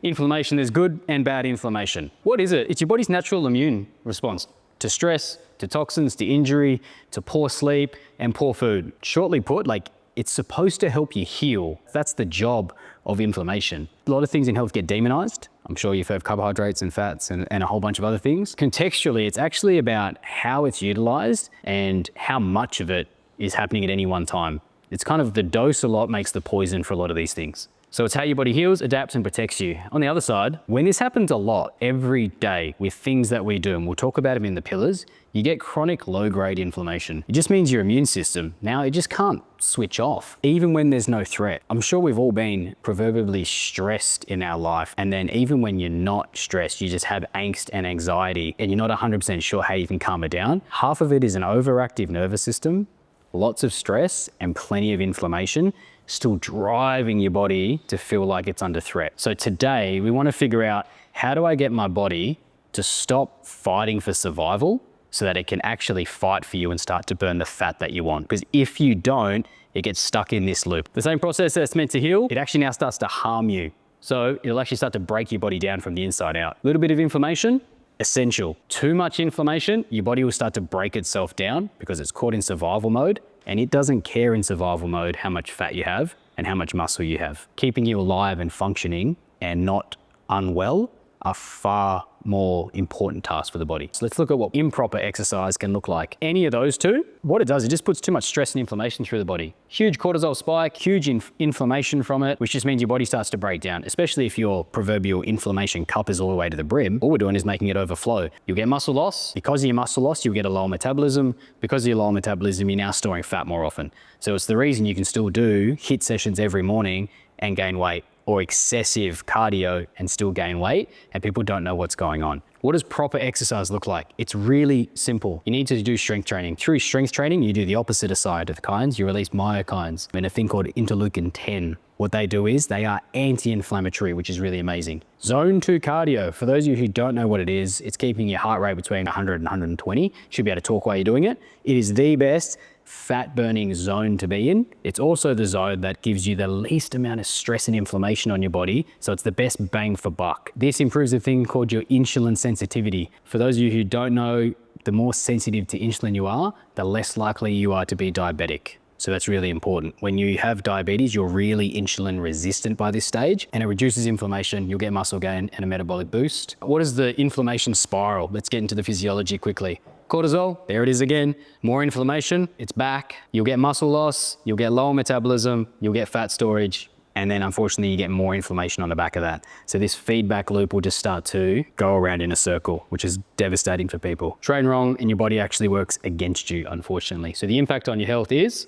Inflammation, there's good and bad inflammation. What is it? It's your body's natural immune response to stress, to toxins, to injury, to poor sleep and poor food. Shortly put, like, it's supposed to help you heal. That's the job of inflammation. A lot of things in health get demonized. I'm sure you've heard of carbohydrates and fats and a whole bunch of other things. Contextually, it's actually about how it's utilized and how much of it is happening at any one time. It's kind of the dose a lot makes the poison for a lot of these things. So it's how your body heals, adapts, and protects you. On the other side, when this happens a lot every day with things that we do, and we'll talk about them in the pillars, you get chronic low-grade inflammation. It just means your immune system, now it just can't switch off, even when there's no threat. I'm sure we've all been proverbially stressed in our life, and then even when you're not stressed, you just have angst and anxiety, and you're not 100% sure how you can calm it down. Half of it is an overactive nervous system, lots of stress, and plenty of inflammation, still driving your body to feel like it's under threat. So today we want to figure out, how do I get my body to stop fighting for survival so that it can actually fight for you and start to burn the fat that you want? Because if you don't, it gets stuck in this loop. The same process that's meant to heal, it actually now starts to harm you. So it'll actually start to break your body down from the inside out. A little bit of inflammation, essential. Too much inflammation, your body will start to break itself down because it's caught in survival mode, and it doesn't care in survival mode how much fat you have and how much muscle you have. Keeping you alive and functioning and not unwell are far more important tasks for the body. So let's look at what improper exercise can look like. Any of those two, what it does, it just puts too much stress and inflammation through the body. Huge cortisol spike, huge inflammation from it, which just means your body starts to break down, especially if your proverbial inflammation cup is all the way to the brim. All we're doing is making it overflow. You'll get muscle loss. Because of your muscle loss, you'll get a lower metabolism. Because of your lower metabolism, you're now storing fat more often. So it's the reason you can still do HIIT sessions every morning and gain weight, or excessive cardio and still gain weight, and people don't know what's going on. What does proper exercise look like? It's really simple. You need to do strength training. Through strength training, you do the opposite of cytokines. You release myokines and a thing called interleukin 10. What they do is they are anti-inflammatory, which is really amazing. Zone 2 cardio, for those of you who don't know what it is, it's keeping your heart rate between 100 and 120. You should be able to talk while you're doing it. It is the best fat burning zone to be in. It's also the zone that gives you the least amount of stress and inflammation on your body, so it's the best bang for buck. This improves a thing called your insulin sensitivity. For those of you who don't know, the more sensitive to insulin you are, the less likely you are to be diabetic. So that's really important. When you have diabetes, you're really insulin resistant by this stage, and it reduces inflammation, you'll get muscle gain and a metabolic boost. What is the inflammation spiral? Let's get into the physiology quickly. Cortisol, there it is again. More inflammation, it's back. You'll get muscle loss, you'll get lower metabolism, you'll get fat storage, and then unfortunately you get more inflammation on the back of that. So this feedback loop will just start to go around in a circle, which is devastating for people. Train wrong and your body actually works against you, unfortunately. So the impact on your health is,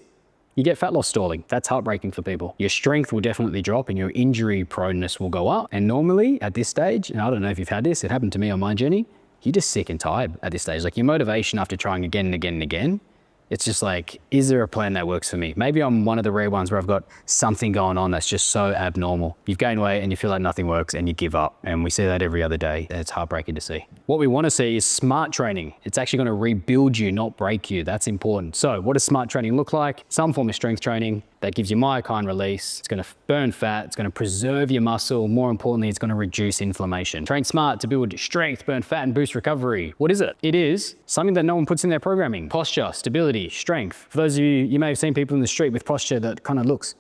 you get fat loss stalling. That's heartbreaking for people. Your strength will definitely drop and your injury proneness will go up. And normally at this stage, and I don't know if you've had this, it happened to me on my journey, you're just sick and tired at this stage. Like your motivation after trying again and again and again, it's just like, is there a plan that works for me? Maybe I'm one of the rare ones where I've got something going on that's just so abnormal. You've gained weight and you feel like nothing works and you give up. And we see that every other day. It's heartbreaking to see. What we want to see is smart training. It's actually going to rebuild you, not break you. That's important. So what does smart training look like? Some form of strength training that gives you myokine release. It's going to burn fat. It's going to preserve your muscle. More importantly, it's going to reduce inflammation. Train smart to build strength, burn fat, and boost recovery. What is it? It is something that no one puts in their programming. Posture, stability, strength. For those of you, you may have seen people in the street with posture that kind of looks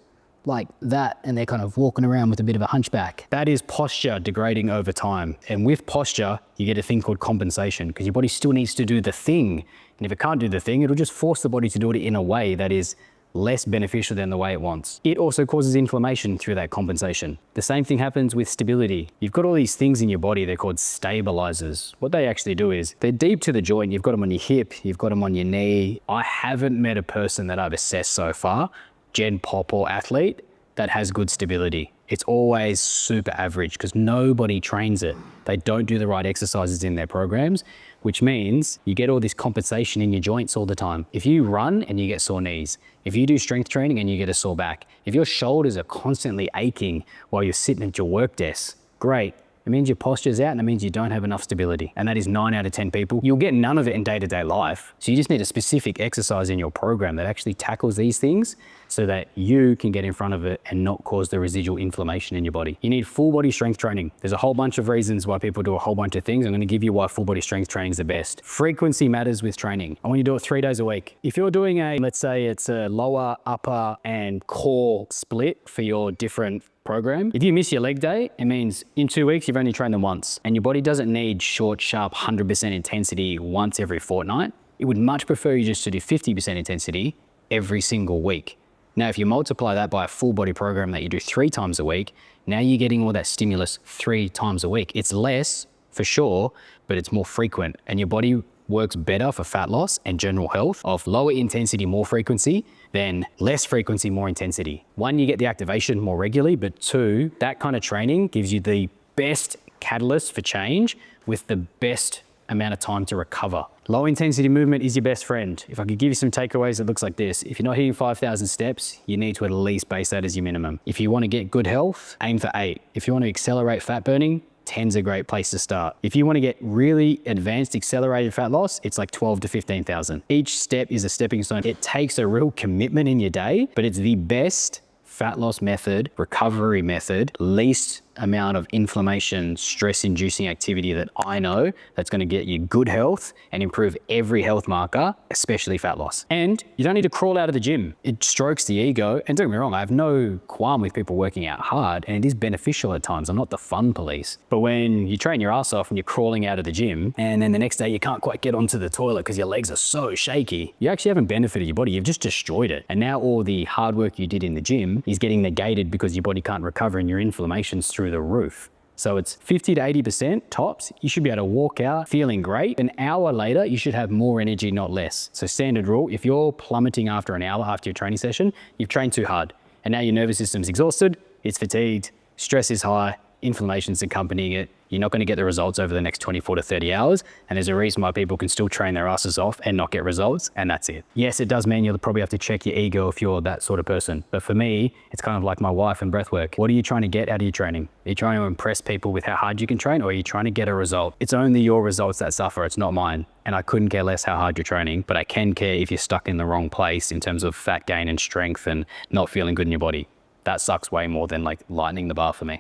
like that, and they're kind of walking around with a bit of a hunchback. That is posture degrading over time. And with posture, you get a thing called compensation, because your body still needs to do the thing. And if it can't do the thing, it'll just force the body to do it in a way that is less beneficial than the way it wants. It also causes inflammation through that compensation. The same thing happens with stability. You've got all these things in your body, they're called stabilizers. What they actually do is, they're deep to the joint. You've got them on your hip, you've got them on your knee. I haven't met a person that I've assessed so far, gen pop or athlete, that has good stability. It's always super average because nobody trains it. They don't do the right exercises in their programs, which means you get all this compensation in your joints all the time. If you run and you get sore knees, if you do strength training and you get a sore back, if your shoulders are constantly aching while you're sitting at your work desk, great. It means your posture's out and it means you don't have enough stability. And that is 9 out of 10 people. You'll get none of it in day-to-day life. So you just need a specific exercise in your program that actually tackles these things so that you can get in front of it and not cause the residual inflammation in your body. You need full body strength training. There's a whole bunch of reasons why people do a whole bunch of things. I'm going to give you why full body strength training is the best. Frequency matters with training. I want you to do it 3 days a week. If you're doing let's say it's a lower, upper and core split for your different program. If you miss your leg day, it means in 2 weeks, you've only trained them once, and your body doesn't need short, sharp, 100% intensity once every fortnight. It would much prefer you just to do 50% intensity every single week. Now, if you multiply that by a full body program that you do 3 times a week, now you're getting all that stimulus 3 times a week. It's less for sure, but it's more frequent, and your body works better for fat loss and general health of lower intensity, more frequency than less frequency, more intensity. 1, you get the activation more regularly, but 2, that kind of training gives you the best catalyst for change with the best amount of time to recover. Low intensity movement is your best friend. If I could give you some takeaways, it looks like this. If you're not hitting 5,000 steps, you need to at least base that as your minimum. If you want to get good health, aim for 8. If you want to accelerate fat burning, 10's a great place to start. If you want to get really advanced accelerated fat loss, it's like 12 to 15,000. Each step is a stepping stone. It takes a real commitment in your day, but it's the best fat loss method, recovery method, least amount of inflammation, stress-inducing activity that I know that's going to get you good health and improve every health marker, especially fat loss. And you don't need to crawl out of the gym. It strokes the ego. And don't get me wrong, I have no qualm with people working out hard, and it is beneficial at times. I'm not the fun police. But when you train your ass off and you're crawling out of the gym, and then the next day you can't quite get onto the toilet because your legs are so shaky, you actually haven't benefited your body. You've just destroyed it. And now all the hard work you did in the gym is getting negated because your body can't recover and your inflammation's through the roof. So it's 50 to 80% tops. You should be able to walk out feeling great. An hour later, you should have more energy, not less. So standard rule, if you're plummeting after an hour after your training session, you've trained too hard. And now your nervous system's exhausted, it's fatigued, stress is high, inflammation's accompanying it. You're not going to get the results over the next 24 to 30 hours. And there's a reason why people can still train their asses off and not get results. And that's it. Yes, it does mean you'll probably have to check your ego if you're that sort of person. But for me, it's kind of like my wife and breath work. What are you trying to get out of your training? Are you trying to impress people with how hard you can train, or are you trying to get a result? It's only your results that suffer. It's not mine. And I couldn't care less how hard you're training, but I can care if you're stuck in the wrong place in terms of fat gain and strength and not feeling good in your body. That sucks way more than like lightening the bar for me.